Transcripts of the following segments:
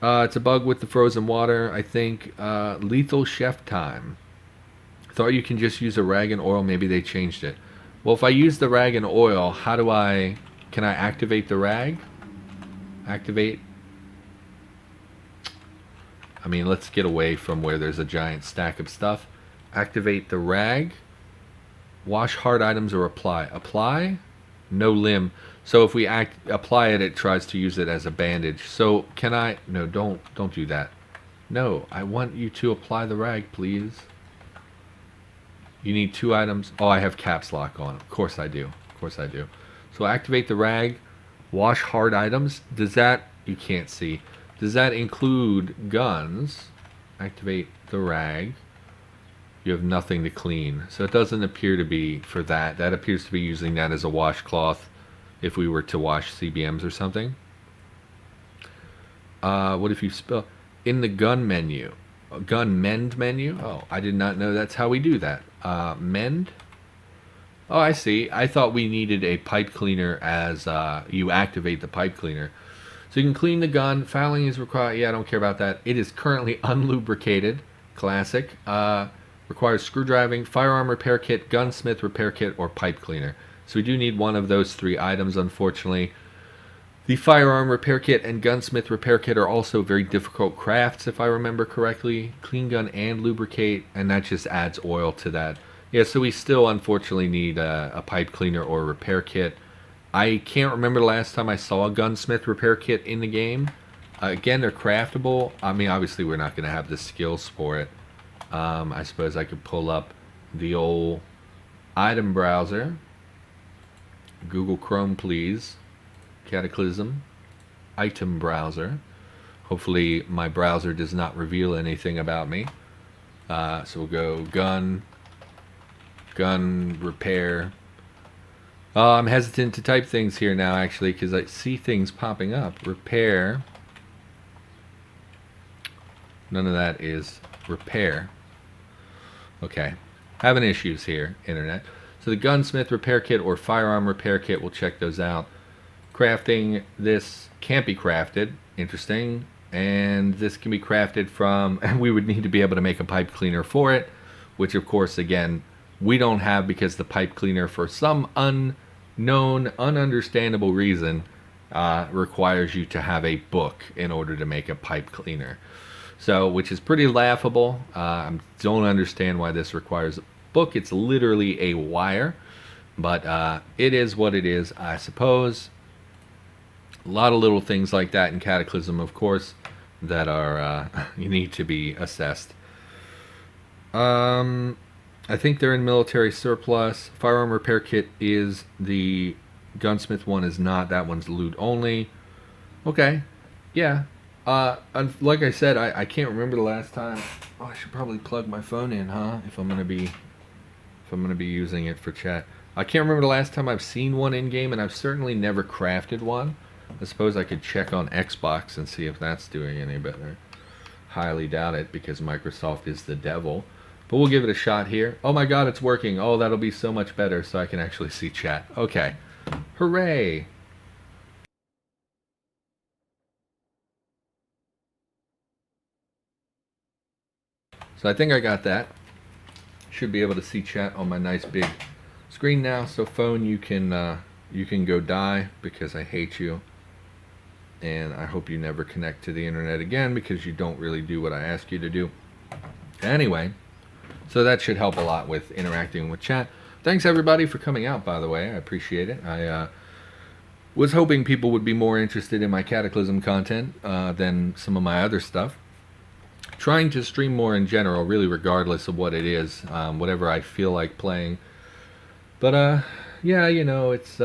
It's a bug with the frozen water, I think. Lethal chef time. Thought you can just use a rag and oil. Maybe they changed it. Well, if I use the rag and oil, how do I... Can I activate the rag? Activate. I mean, let's get away from where there's a giant stack of stuff. Activate the rag. Wash hard items or apply. Apply. No limb. So if we apply it, it tries to use it as a bandage. So can I... No, don't do that. No, I want you to apply the rag, please. You need 2 items. Oh, I have caps lock on. Of course I do. Of course I do. So activate the rag. Wash hard items. Does that... You can't see. Does that include guns? Activate the rag. You have nothing to clean. So it doesn't appear to be for that. That appears to be using that as a washcloth if we were to wash CBMs or something. What if you spill... In the gun menu. Gun mend menu? Oh, I did not know that's how we do that. Mend? Oh, I see. I thought we needed a pipe cleaner as you activate the pipe cleaner. So you can clean the gun. Fouling is required. Yeah, I don't care about that. It is currently unlubricated. Classic. Requires screwdriving, firearm repair kit, gunsmith repair kit, or pipe cleaner. So we do need one of those 3 items, unfortunately. The firearm repair kit and gunsmith repair kit are also very difficult crafts, if I remember correctly. Clean gun and lubricate, and that just adds oil to that. Yeah, so we still unfortunately need a pipe cleaner or repair kit. I can't remember the last time I saw a gunsmith repair kit in the game. Again, they're craftable. I mean, obviously we're not going to have the skills for it. I suppose I could pull up the old item browser. Google Chrome, please. Cataclysm. Item browser. Hopefully my browser does not reveal anything about me. So we'll go gun repair. I'm hesitant to type things here now, actually, because I see things popping up. Repair. None of that is repair. Okay. Having issues here, internet. So the gunsmith repair kit or firearm repair kit, we'll check those out. Crafting this can't be crafted. Interesting. And this can be crafted from, and we would need to be able to make a pipe cleaner for it, which of course, again, we don't have because the pipe cleaner, for some unknown, ununderstandable reason, requires you to have a book in order to make a pipe cleaner. So, which is pretty laughable. I don't understand why this requires a book. It's literally a wire, but it is what it is, I suppose. A lot of little things like that in Cataclysm, of course, that are you need to be assessed. I think they're in military surplus. Firearm repair kit is the gunsmith one is not. That one's loot only. Okay, yeah. Like I said, I can't remember the last time. Oh, I should probably plug my phone in, huh? If I'm gonna be using it for chat. I can't remember the last time I've seen one in game, and I've certainly never crafted one. I suppose I could check on Xbox and see if that's doing any better. Highly doubt it because Microsoft is the devil. But we'll give it a shot here. Oh my god, it's working. Oh, that'll be so much better so I can actually see chat. Okay. Hooray! So I think I got that. Should be able to see chat on my nice big screen now. So phone, you can go die because I hate you. And I hope you never connect to the internet again because you don't really do what I ask you to do. Anyway, so that should help a lot with interacting with chat. Thanks everybody for coming out, by the way. I appreciate it. I was hoping people would be more interested in my Cataclysm content than some of my other stuff. Trying to stream more in general, really regardless of what it is, whatever I feel like playing. But yeah, you know, it's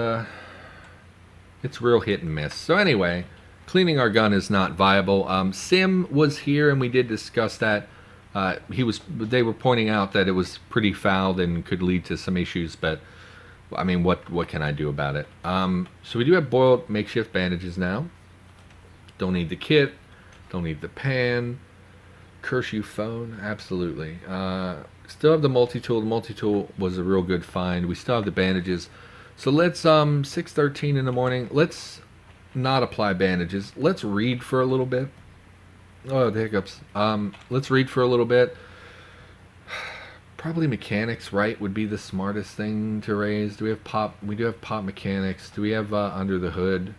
real hit and miss. So anyway, cleaning our gun is not viable. Sim was here and we did discuss that. They were pointing out that it was pretty fouled and could lead to some issues, but I mean, what can I do about it? So we do have boiled makeshift bandages now. Don't need the kit. Don't need the pan. Curse you phone, absolutely. Still have the multi-tool. The multi-tool was a real good find. We still have the bandages. So let's 6:13 in the morning. Let's not apply bandages. Let's read for a little bit. Oh, the hiccups. Let's read for a little bit. Probably mechanics, right, would be the smartest thing to raise. Do we have pop? We do have pop mechanics. Do we have under the hood?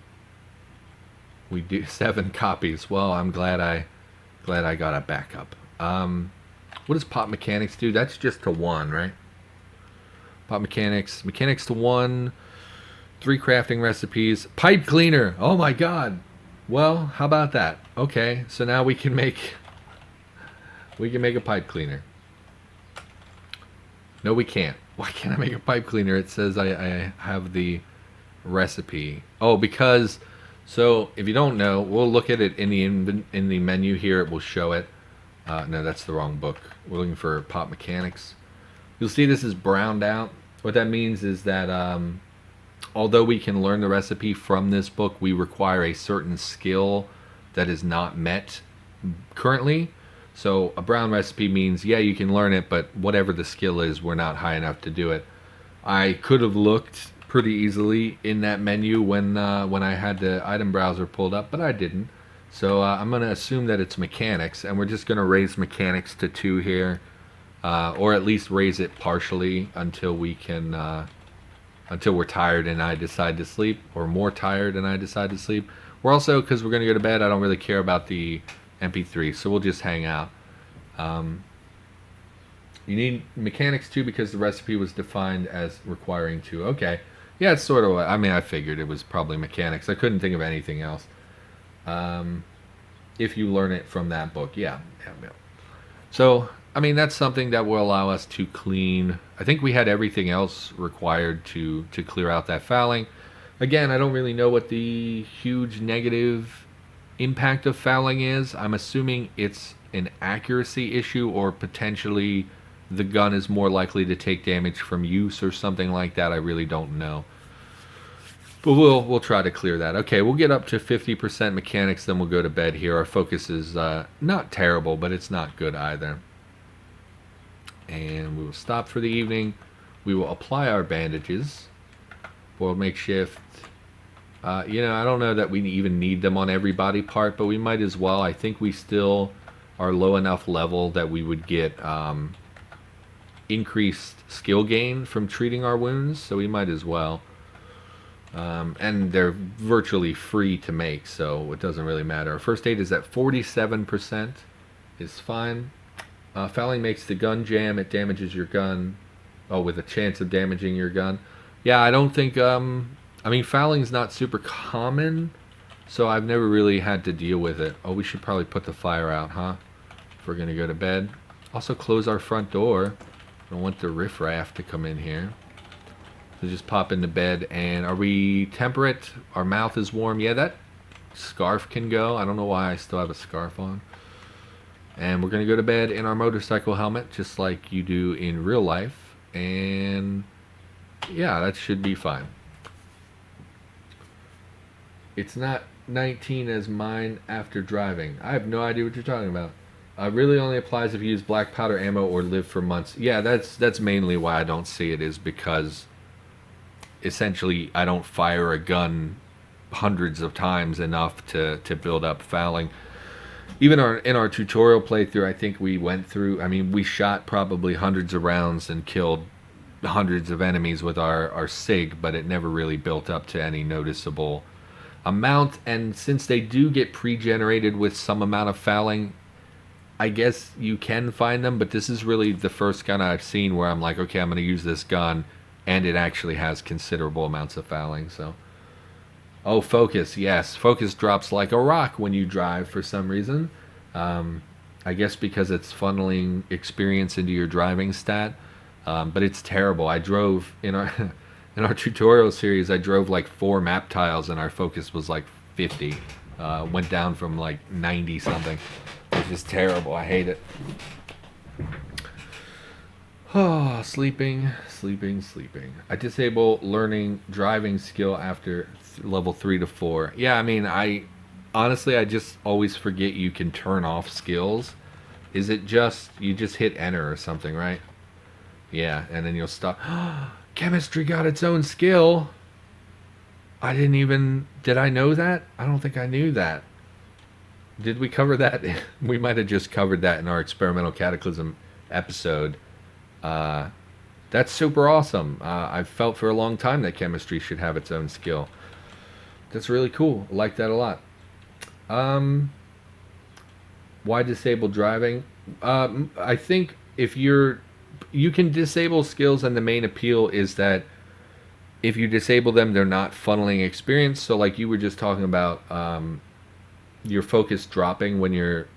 We do 7 copies. Well, I'm glad I got a backup. What does pop mechanics do? That's just to 1, right? Pop mechanics to 1. 3 crafting recipes. Pipe cleaner. Oh my god. Well, how about that? Okay, so now we can make a pipe cleaner. No, we can't. Why can't I make a pipe cleaner? It says I have the recipe. Oh, because so if you don't know, we'll look at it in the menu here. It will show it. No, that's the wrong book. We're looking for pop mechanics. You'll see this is browned out. What that means is that although we can learn the recipe from this book, we require a certain skill that is not met currently. So a brown recipe means, yeah, you can learn it, but whatever the skill is, we're not high enough to do it. I could have looked pretty easily in that menu when I had the item browser pulled up, but I didn't. So I'm going to assume that it's mechanics, and we're just going to raise mechanics to 2 here, or at least raise it partially until we can, until we're tired and I decide to sleep, or more tired and I decide to sleep. We're also, because we're going to go to bed, I don't really care about the MP3, so we'll just hang out. You need mechanics 2 because the recipe was defined as requiring 2. Okay. Yeah, it's sort of what, I mean, I figured it was probably mechanics. I couldn't think of anything else. If you learn it from that book, yeah. So, I mean, that's something that will allow us to clean. I think we had everything else required to clear out that fouling. Again, I don't really know what the huge negative impact of fouling is. I'm assuming it's an accuracy issue, or potentially the gun is more likely to take damage from use or something like that. I really don't know. But we'll try to clear that. Okay, we'll get up to 50% mechanics, then we'll go to bed here. Our focus is not terrible, but it's not good either. And we will stop for the evening. We will apply our bandages. Boiled makeshift. I don't know that we even need them on every body part, but we might as well. I think we still are low enough level that we would get increased skill gain from treating our wounds, so we might as well. And they're virtually free to make, so it doesn't really matter. Our first aid is at 47%. Is fine. Fouling makes the gun jam. It damages your gun. Oh, with a chance of damaging your gun. Yeah, I don't think... I mean, fouling's not super common, so I've never really had to deal with it. Oh, we should probably put the fire out, huh? If we're going to go to bed. Also, close our front door. Don't want the riffraff to come in here. So just pop into bed. And are we temperate? Our mouth is warm. Yeah, that scarf can go. I don't know why I still have a scarf on. And we're going to go to bed in our motorcycle helmet, just like you do in real life. And yeah, that should be fine. It's not 19 as mine after driving. I have no idea what you're talking about. Really only applies if you use black powder ammo or live for months. Yeah, that's mainly why I don't see it, is because essentially I don't fire a gun hundreds of times enough to build up fouling. Even in our tutorial playthrough, I think we went through, I mean, we shot probably hundreds of rounds and killed hundreds of enemies with our SIG, but it never really built up to any noticeable amount. And since they do get pre-generated with some amount of fouling, I guess you can find them, but this is really the first gun I've seen where I'm like, okay, I'm going to use this gun and it actually has considerable amounts of fouling. So, oh, focus, yes, focus drops like a rock when you drive for some reason. I guess because it's funneling experience into your driving stat, but it's terrible. I drove in our in our tutorial series, I drove like 4 map tiles and our focus was like 50. Went down from like 90 something. It's just terrible. I hate it. Oh, sleeping. I disable learning driving skill after level 3 to 4. Yeah, I mean, honestly, I just always forget you can turn off skills. Is it just, you just hit enter or something, right? Yeah, and then you'll stop. Chemistry got its own skill. Did I know that? I don't think I knew that. Did we cover that? We might have just covered that in our experimental Cataclysm episode. That's super awesome. I've felt for a long time that chemistry should have its own skill. That's really cool. I like that a lot. Why disable driving? I think if you can disable skills, and the main appeal is that if you disable them, they're not funneling experience. So like you were just talking about, your focus dropping when you're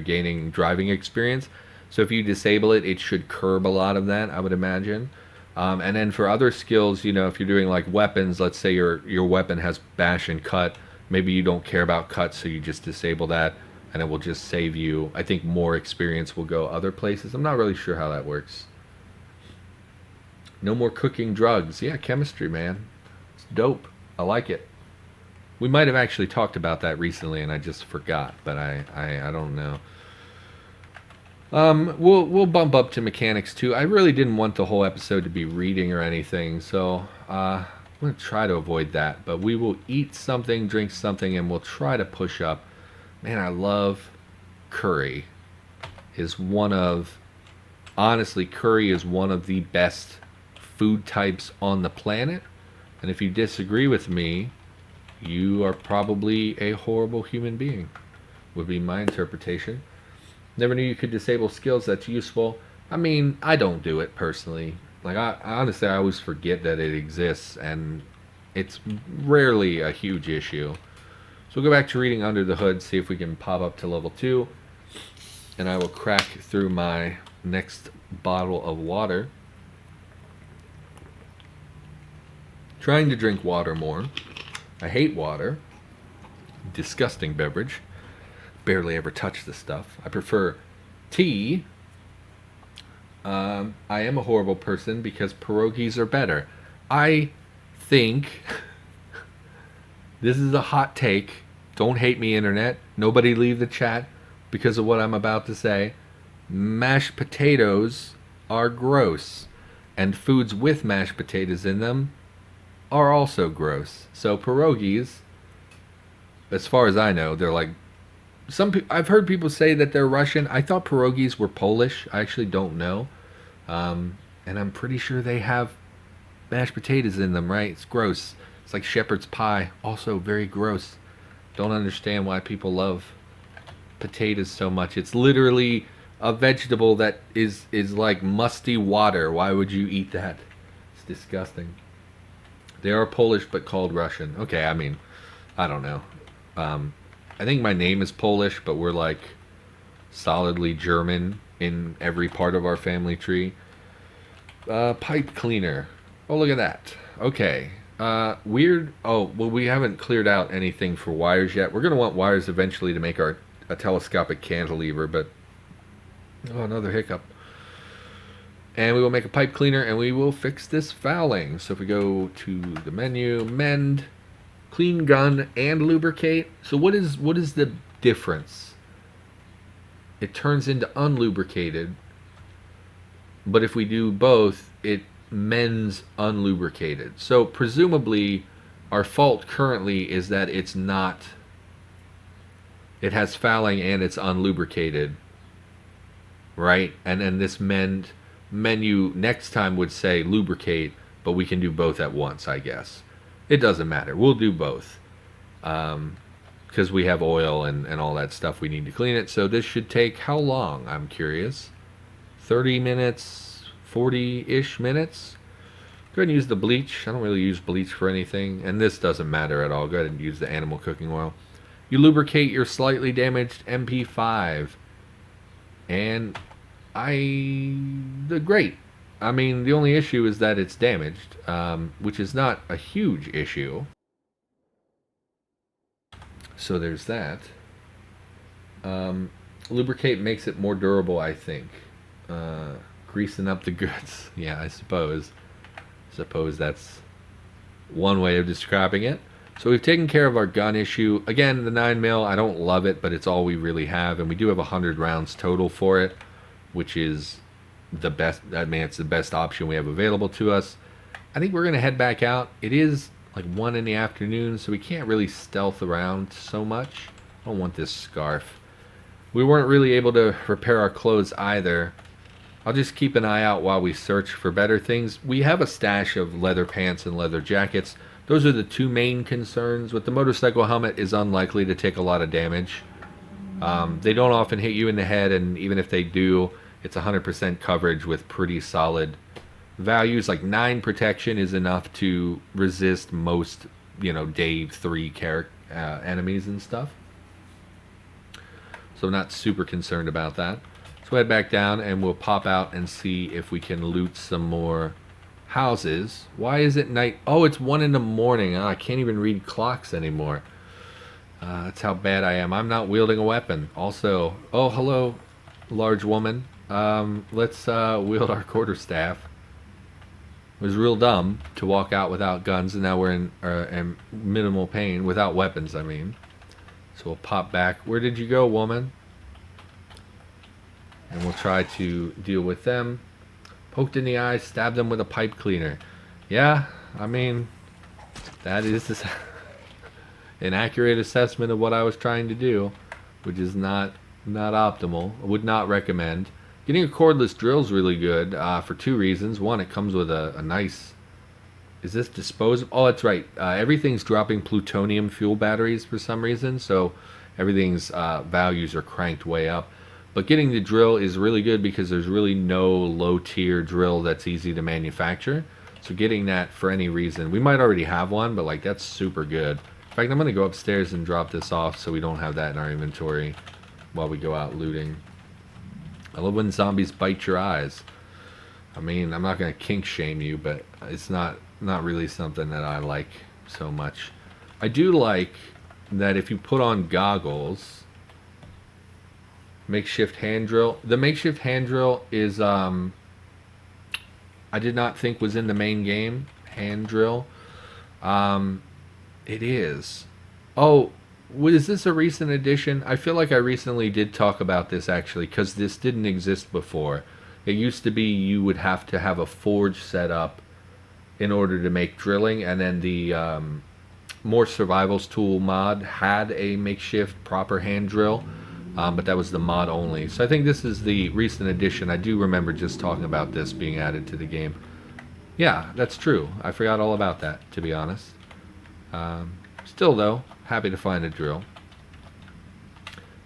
gaining driving experience. So if you disable it, it should curb a lot of that, I would imagine. And then for other skills, you know, if you're doing like weapons, let's say your weapon has bash and cut, maybe you don't care about cut, so you just disable that, and it will just save you. I think more experience will go other places. I'm not really sure how that works. No more cooking drugs. Yeah, chemistry, man. It's dope. I like it. We might have actually talked about that recently, and I just forgot, but I don't know. We'll bump up to mechanics too. I really didn't want the whole episode to be reading or anything, so I'm gonna try to avoid that. But we will eat something, drink something, and we'll try to push up. Man, I love curry. Honestly, curry is one of the best food types on the planet. And if you disagree with me, you are probably a horrible human being, would be my interpretation. Never knew you could disable skills. That's useful. I mean, I don't do it personally. Like, honestly, I always forget that it exists, and it's rarely a huge issue. So we'll go back to reading Under the Hood, see if we can pop up to level 2, and I will crack through my next bottle of water. Trying to drink water more. I hate water. Disgusting beverage. Barely ever touch this stuff. I prefer tea. I am a horrible person because pierogies are better. I think this is a hot take. Don't hate me, internet. Nobody leave the chat because of what I'm about to say. Mashed potatoes are gross, and foods with mashed potatoes in them are also gross. So pierogies, as far as I know, they're like I've heard people say that they're Russian. I thought pierogies were Polish. I actually don't know. And I'm pretty sure they have mashed potatoes in them, right? It's gross. It's like shepherd's pie. Also very gross. Don't understand why people love potatoes so much. It's literally a vegetable that is like musty water. Why would you eat that? It's disgusting. They are Polish but called Russian. Okay, I mean, I don't know. I think my name is Polish, but we're like solidly German in every part of our family tree. Pipe cleaner. Oh, look at that. Okay. Weird. Oh, well, we haven't cleared out anything for wires yet. We're going to want wires eventually to make a telescopic cantilever, but... Oh, another hiccup. And we will make a pipe cleaner, and we will fix this fouling. So if we go to the menu, mend, clean gun, and lubricate. So what is the difference? It turns into unlubricated, but if we do both, it mends unlubricated. So presumably our fault currently is that it's not, it has fouling and it's unlubricated, right? And then this menu next time would say lubricate, but we can do both at once, I guess. It doesn't matter. We'll do both. Because we have oil and all that stuff we need to clean it. So this should take how long? I'm curious. 30 minutes, 40-ish minutes. Go ahead and use the bleach. I don't really use bleach for anything. And this doesn't matter at all. Go ahead and use the animal cooking oil. You lubricate your slightly damaged MP5. And great. I mean, the only issue is that it's damaged, which is not a huge issue. So there's that. Lubricate makes it more durable, I think. Greasing up the goods. Yeah, I suppose. That's one way of describing it. So we've taken care of our gun issue. Again, the 9mm, I don't love it, but it's all we really have. And we do have 100 rounds total for it, which is the best. I mean, it's the best option we have available to us. I think we're going to head back out. It is like 1 in the afternoon, so we can't really stealth around so much. I don't want this scarf. We weren't really able to repair our clothes either. I'll just keep an eye out while we search for better things. We have a stash of leather pants and leather jackets. Those are the two main concerns. With the motorcycle helmet is unlikely to take a lot of damage. They don't often hit you in the head, and even if they do, it's 100% coverage with pretty solid values. Like 9 protection is enough to resist most, day 3 enemies and stuff. So I'm not super concerned about that. So we'll head back down and we'll pop out and see if we can loot some more houses. Why is it night? Oh, it's 1 in the morning. Oh, I can't even read clocks anymore. That's how bad I am. I'm not wielding a weapon. Also, oh, hello, large woman. Let's wield our quarterstaff. It was real dumb to walk out without guns, and now we're in minimal pain. Without weapons, I mean. So we'll pop back. Where did you go, woman? And we'll try to deal with them. Poked in the eye, stabbed them with a pipe cleaner. Yeah, I mean, that is an accurate assessment of what I was trying to do, which is not optimal. I would not recommend. Getting a cordless drill is really good for 2 reasons. One, it comes with a nice... Is this disposable? Oh, that's right. Everything's dropping plutonium fuel batteries for some reason, so everything's values are cranked way up. But getting the drill is really good because there's really no low-tier drill that's easy to manufacture. So getting that for any reason. We might already have one, but like that's super good. In fact, I'm going to go upstairs and drop this off so we don't have that in our inventory while we go out looting. I love when zombies bite your eyes. I mean, I'm not going to kink shame you, but it's not really something that I like so much. I do like that if you put on goggles, makeshift hand drill. The makeshift hand drill is I did not think was in the main game. Hand drill. It is. Oh, was this a recent addition? I feel like I recently did talk about this actually, because this didn't exist before. It used to be you would have to have a forge set up in order to make drilling, and then the More Survivals Tool mod had a makeshift proper hand drill, but that was the mod only. So I think this is the recent addition. I do remember just talking about this being added to the game. Yeah, that's true. I forgot all about that, to be honest. Still, though, happy to find a drill.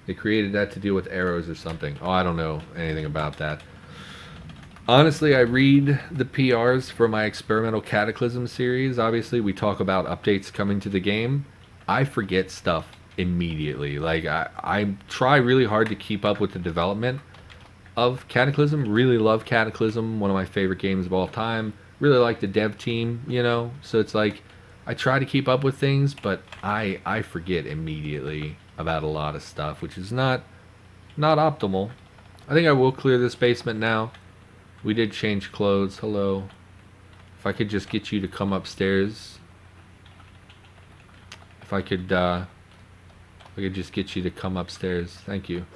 They created that to deal with arrows or something. Oh, I don't know anything about that. Honestly, I read the PRs for my experimental Cataclysm series. Obviously, we talk about updates coming to the game. I forget stuff immediately. Like, I try really hard to keep up with the development of Cataclysm. Really love Cataclysm, one of my favorite games of all time. Really like the dev team, So it's like, I try to keep up with things, but I forget immediately about a lot of stuff, which is not optimal. I think I will clear this basement now. We did change clothes. Hello. If I could just get you to come upstairs. If I could just get you to come upstairs. Thank you.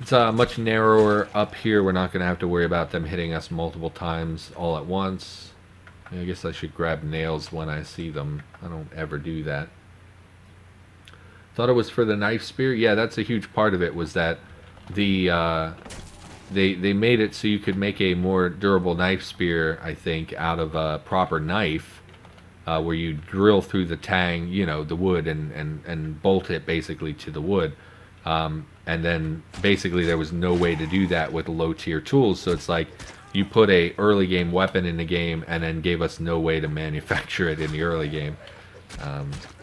It's much narrower up here. We're not going to have to worry about them hitting us multiple times all at once. I guess I should grab nails when I see them. I don't ever do that. Thought it was for the knife spear. Yeah, that's a huge part of it, was that the they made it so you could make a more durable knife spear, I think, out of a proper knife, where you drill through the tang, the wood, and bolt it basically to the wood. And then basically there was no way to do that with low tier tools, so it's like you put a early game weapon in the game and then gave us no way to manufacture it in the early game,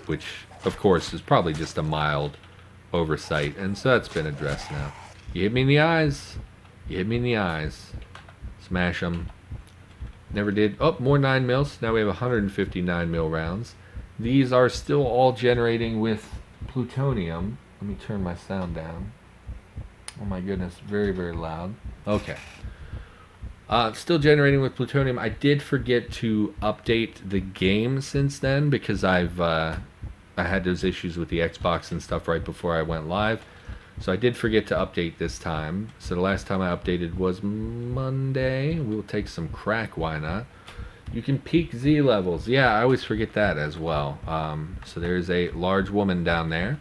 which of course is probably just a mild oversight, and so that's been addressed now. You hit me in the eyes. You hit me in the eyes. Smash them. Never did. Oh, more 9mm. Now we have 159 mil rounds. These are still all generating with plutonium. Let me turn my sound down. Oh my goodness, very, very loud. Okay. Still generating with plutonium. I did forget to update the game since then, because I had those issues with the Xbox and stuff right before I went live. So I did forget to update this time. So the last time I updated was Monday. We'll take some crack, why not? You can peak Z levels. Yeah, I always forget that as well. So there's a large woman down there.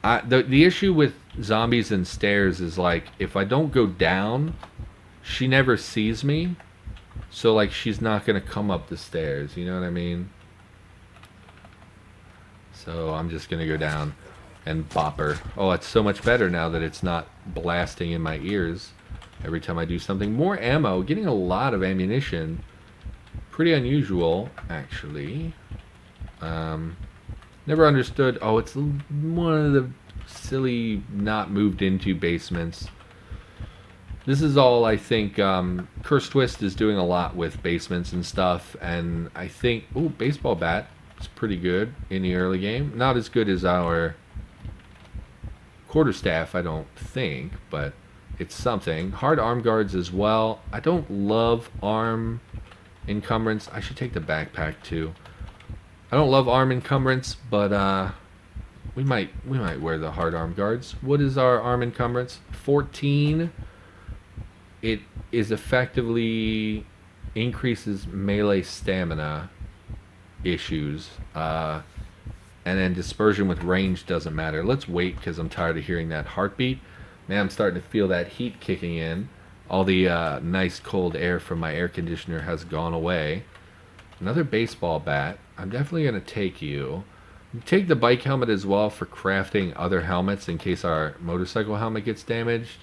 The issue with zombies and stairs is like if I don't go down, she never sees me. So like she's not gonna come up the stairs. You know what I mean? So I'm just gonna go down and bop her. Oh, it's so much better now that it's not blasting in my ears every time I do something. More ammo, getting a lot of ammunition. Pretty unusual, actually. Never understood. Oh, it's one of the silly not moved into basements. This is all, I think, Curse Twist is doing a lot with basements and stuff, and I think, ooh, baseball bat is pretty good in the early game. Not as good as our quarterstaff, I don't think, but it's something. Hard arm guards as well. I don't love arm encumbrance. I should take the backpack too. I don't love arm encumbrance, but we might wear the hard arm guards. What is our arm encumbrance? 14. It is effectively increases melee stamina issues. And then dispersion with range doesn't matter. Let's wait because I'm tired of hearing that heartbeat. Man, I'm starting to feel that heat kicking in. All the nice cold air from my air conditioner has gone away. Another baseball bat. I'm definitely going to take you. Take the bike helmet as well for crafting other helmets in case our motorcycle helmet gets damaged.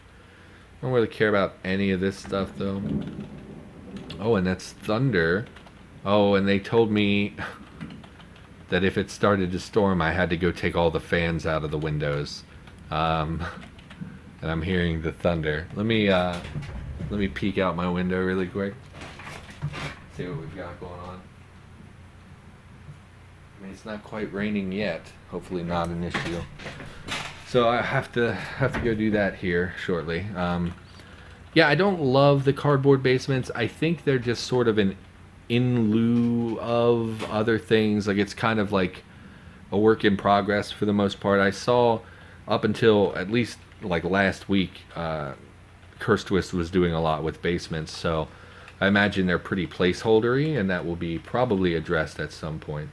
I don't really care about any of this stuff though. Oh, and that's thunder. Oh, and they told me that if it started to storm, I had to go take all the fans out of the windows. And I'm hearing the thunder. Let me peek out my window really quick. See what we've got going on. I mean, it's not quite raining yet. Hopefully not an issue. So I have to go do that here shortly. Yeah, I don't love the cardboard basements. I think they're just sort of an in lieu of other things. Like it's kind of like a work in progress for the most part. I saw up until at least like last week, Curse Twist was doing a lot with basements. So I imagine they're pretty placeholdery, and that will be probably addressed at some point.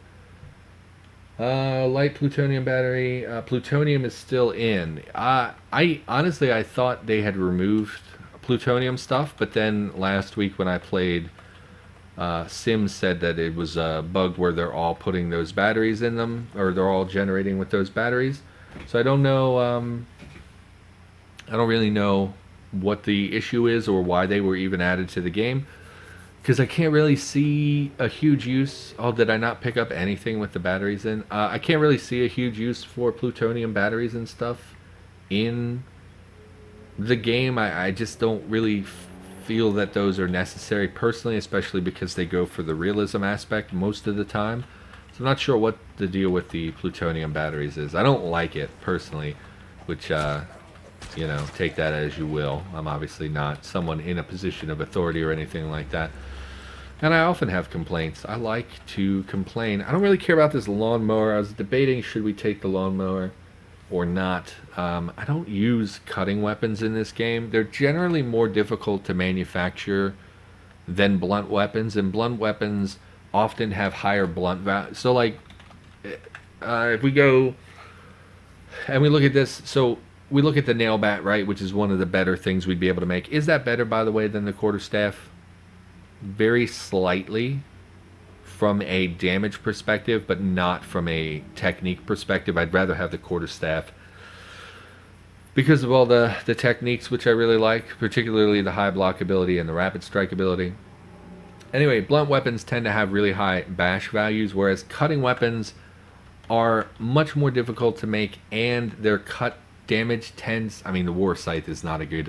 Light plutonium battery. Plutonium is still in. I honestly, I thought they had removed plutonium stuff, but then last week when I played, Sims said that it was bugged where they're all putting those batteries in them, or they're all generating with those batteries. So I don't know. I don't really know what the issue is or why they were even added to the game. Because I can't really see a huge use. Oh, did I not pick up anything with the batteries in? I can't really see a huge use for plutonium batteries and stuff in the game. I just don't really feel that those are necessary personally, especially because they go for the realism aspect most of the time. So I'm not sure what the deal with the plutonium batteries is. I don't like it personally, which, you know, take that as you will. I'm obviously not someone in a position of authority or anything like that. And I often have complaints. I like to complain. I don't really care about this lawnmower. I was debating should we take the lawnmower or not. I don't use cutting weapons in this game. They're generally more difficult to manufacture than blunt weapons, and blunt weapons often have higher blunt value. So like, if we go and we look at this, so we look at the nail bat, right, which is one of the better things we'd be able to make. Is that better, by the way, than the quarterstaff? Very slightly from a damage perspective, but not from a technique perspective. I'd rather have the quarterstaff because of all the techniques, which I really like, particularly the high block ability and the rapid strike ability. Anyway, blunt weapons tend to have really high bash values, whereas cutting weapons are much more difficult to make, and their cut damage tends, I mean, the war scythe is not a good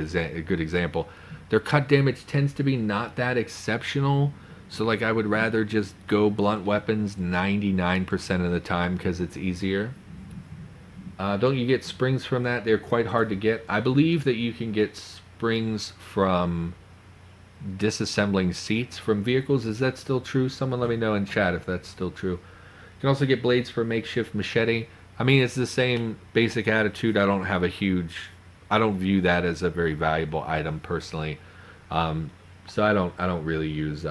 example. Their cut damage tends to be not that exceptional. So like I would rather just go blunt weapons 99% of the time because it's easier. Don't you get springs from that? They're quite hard to get. I believe that you can get springs from disassembling seats from vehicles. Is that still true? Someone let me know in chat if that's still true. You can also get blades for a makeshift machete. I mean, it's the same basic attitude. I don't view that as a very valuable item personally. So I don't really use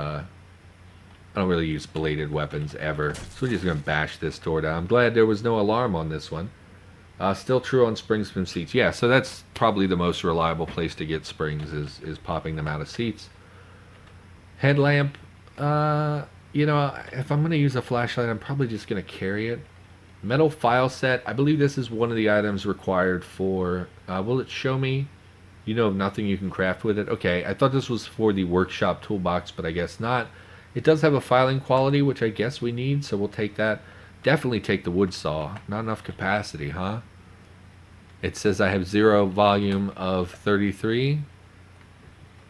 bladed weapons ever. So we're just gonna bash this door down. I'm glad there was no alarm on this one. Still true on springs from seats. Yeah, so that's probably the most reliable place to get springs is popping them out of seats. Headlamp, you know, if I'm going to use a flashlight, I'm probably just going to carry it. Metal file set. I believe this is one of the items required for... will it show me? You know of nothing you can craft with it? Okay, I thought this was for the workshop toolbox, but I guess not. It does have a filing quality, which I guess we need, so we'll take that. Definitely take the wood saw. Not enough capacity, huh? It says I have 0 volume of 33.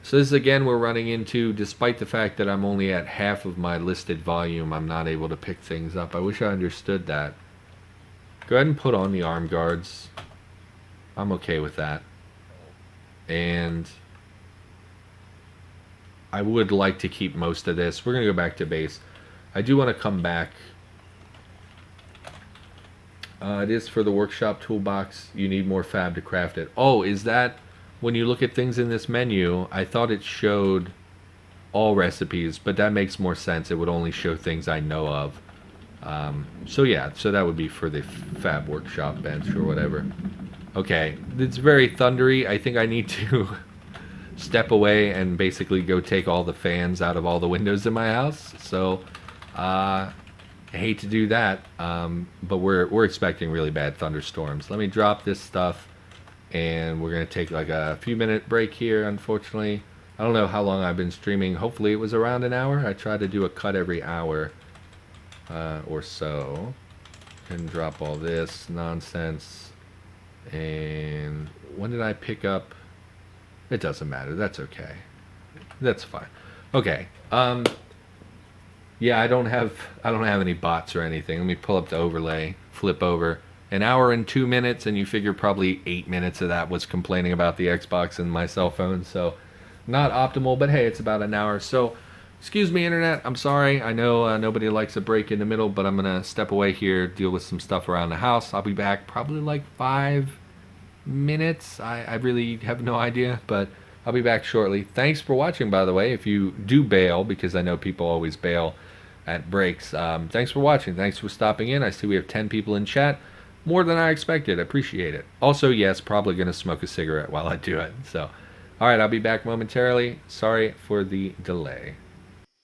So this again we're running into, despite the fact that I'm only at half of my listed volume, I'm not able to pick things up. I wish I understood that. Go ahead and put on the arm guards. I'm okay with that. And I would like to keep most of this. We're going to go back to base. I do want to come back. It is for the workshop toolbox. You need more fab to craft it. Oh, is that when you look at things in this menu? I thought it showed all recipes, but that makes more sense. It would only show things I know of. So yeah, so that would be for the fab workshop bench or whatever. Okay, it's very thundery. I think I need to step away and basically go take all the fans out of all the windows in my house. So I hate to do that, but we're expecting really bad thunderstorms. Let me drop this stuff, and we're gonna take like a few minute break here. Unfortunately, I don't know how long I've been streaming. Hopefully it was around an hour. I try to do a cut every hour or so. And drop all this nonsense. And when did I pick up? It doesn't matter. That's okay. That's fine. Okay. Yeah, I don't have any bots or anything. Let me pull up the overlay, flip over. An hour and 2 minutes, and you figure probably 8 minutes of that was complaining about the Xbox and my cell phone. So not optimal, but hey, it's about an hour. So excuse me, internet. I'm sorry. I know nobody likes a break in the middle, but I'm gonna step away here, deal with some stuff around the house. I'll be back probably like 5 minutes. I really have no idea, but I'll be back shortly. Thanks for watching, by the way. If you do bail, because I know people always bail at breaks, thanks for watching. Thanks for stopping in. I see we have 10 people in chat. More than I expected. I appreciate it. Also, yes, probably gonna smoke a cigarette while I do it. So, all right, I'll be back momentarily. Sorry for the delay.